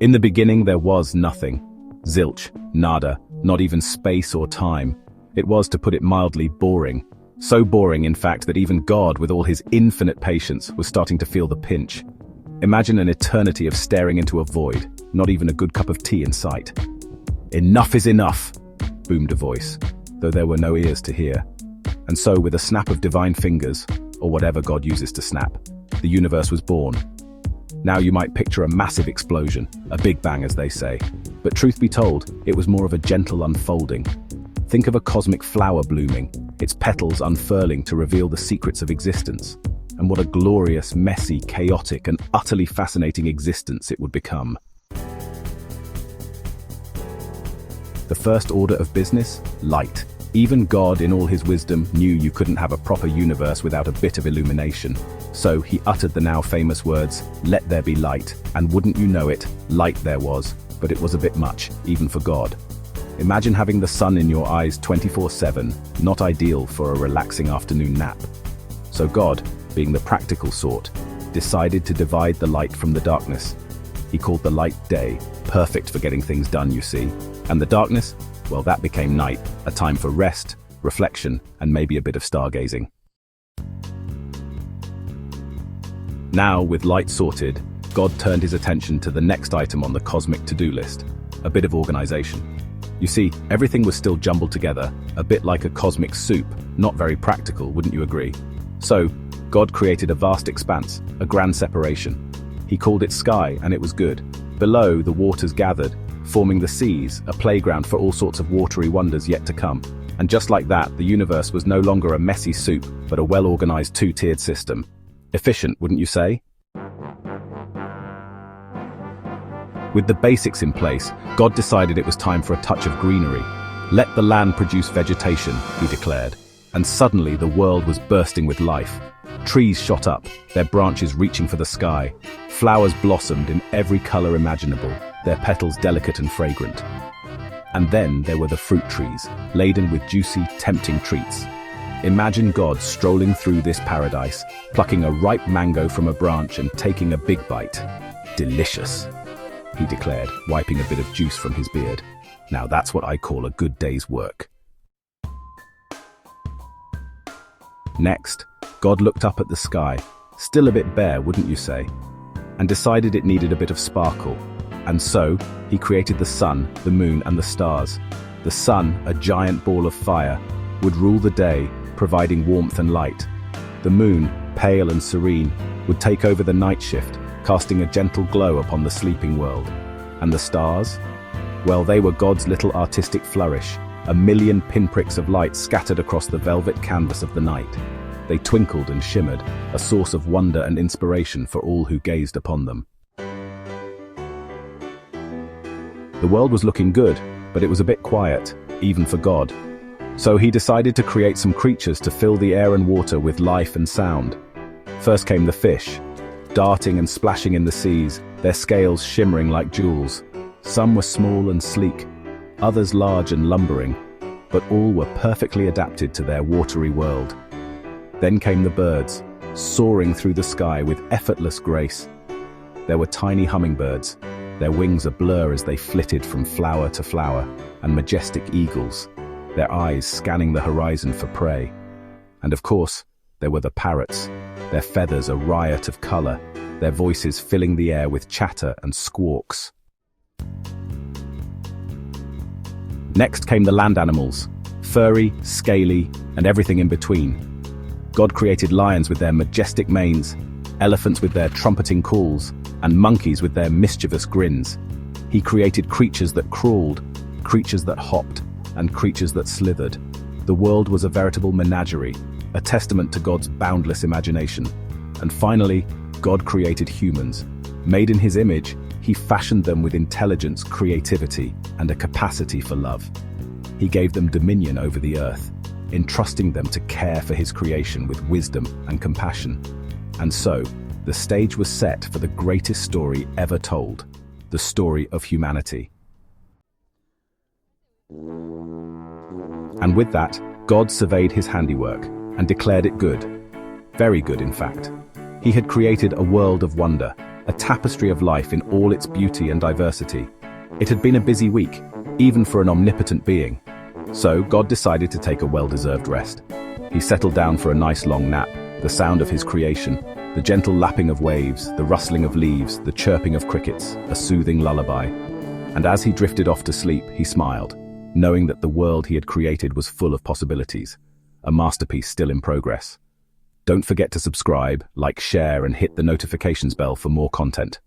In the beginning there was nothing. Zilch, nada, not even space or time. It was, to put it mildly, boring. So boring, in fact, that even God, with all his infinite patience, was starting to feel the pinch. Imagine an eternity of staring into a void, not even a good cup of tea in sight. "Enough is enough," boomed a voice, though there were no ears to hear. And so, with a snap of divine fingers, or whatever God uses to snap, the universe was born. Now you might picture a massive explosion, a big bang as they say, but truth be told, it was more of a gentle unfolding. Think of a cosmic flower blooming, its petals unfurling to reveal the secrets of existence. And what a glorious, messy, chaotic, and utterly fascinating existence it would become. The first order of business? Light. Even God, in all his wisdom, knew you couldn't have a proper universe without a bit of illumination. So he uttered the now famous words, "Let there be light," and wouldn't you know it, light there was, but it was a bit much, even for God. Imagine having the sun in your eyes 24/7, not ideal for a relaxing afternoon nap. So God, being the practical sort, decided to divide the light from the darkness. He called the light day, perfect for getting things done, you see. And the darkness? Well, that became night, a time for rest, reflection, and maybe a bit of stargazing. Now, with light sorted, God turned his attention to the next item on the cosmic to-do list, a bit of organization. You see, everything was still jumbled together, a bit like a cosmic soup, not very practical, wouldn't you agree? So, God created a vast expanse, a grand separation. He called it sky, and it was good. Below, the waters gathered, forming the seas, a playground for all sorts of watery wonders yet to come. And just like that, the universe was no longer a messy soup, but a well-organized two-tiered system. Efficient, wouldn't you say? With the basics in place, God decided it was time for a touch of greenery. "Let the land produce vegetation," he declared. And suddenly the world was bursting with life. Trees shot up, their branches reaching for the sky. Flowers blossomed in every color imaginable, their petals delicate and fragrant. And then there were the fruit trees, laden with juicy, tempting treats. Imagine God strolling through this paradise, plucking a ripe mango from a branch and taking a big bite. "Delicious," he declared, wiping a bit of juice from his beard. "Now that's what I call a good day's work." Next, God looked up at the sky, still a bit bare, wouldn't you say, and decided it needed a bit of sparkle. And so, he created the sun, the moon, and the stars. The sun, a giant ball of fire, would rule the day, providing warmth and light. The moon, pale and serene, would take over the night shift, casting a gentle glow upon the sleeping world. And the stars? Well, they were God's little artistic flourish, a million pinpricks of light scattered across the velvet canvas of the night. They twinkled and shimmered, a source of wonder and inspiration for all who gazed upon them. The world was looking good, but it was a bit quiet, even for God. So he decided to create some creatures to fill the air and water with life and sound. First came the fish, darting and splashing in the seas, their scales shimmering like jewels. Some were small and sleek, others large and lumbering, but all were perfectly adapted to their watery world. Then came the birds, soaring through the sky with effortless grace. There were tiny hummingbirds, their wings a blur as they flitted from flower to flower, and majestic eagles, their eyes scanning the horizon for prey. And of course, there were the parrots, their feathers a riot of color, their voices filling the air with chatter and squawks. Next came the land animals, furry, scaly, and everything in between. God created lions with their majestic manes, elephants with their trumpeting calls, and monkeys with their mischievous grins. He created creatures that crawled, creatures that hopped, and creatures that slithered. The world was a veritable menagerie, a testament to God's boundless imagination. And finally, God created humans. Made in his image, he fashioned them with intelligence, creativity, and a capacity for love. He gave them dominion over the earth, entrusting them to care for his creation with wisdom and compassion. And so, the stage was set for the greatest story ever told, the story of humanity. And with that, God surveyed his handiwork and declared it good. Very good, in fact. He had created a world of wonder, a tapestry of life in all its beauty and diversity. It had been a busy week, even for an omnipotent being. So God decided to take a well-deserved rest. He settled down for a nice long nap, the sound of his creation, the gentle lapping of waves, the rustling of leaves, the chirping of crickets, a soothing lullaby. And as he drifted off to sleep, he smiled, knowing that the world he had created was full of possibilities, a masterpiece still in progress. Don't forget to subscribe, like, share, and hit the notifications bell for more content.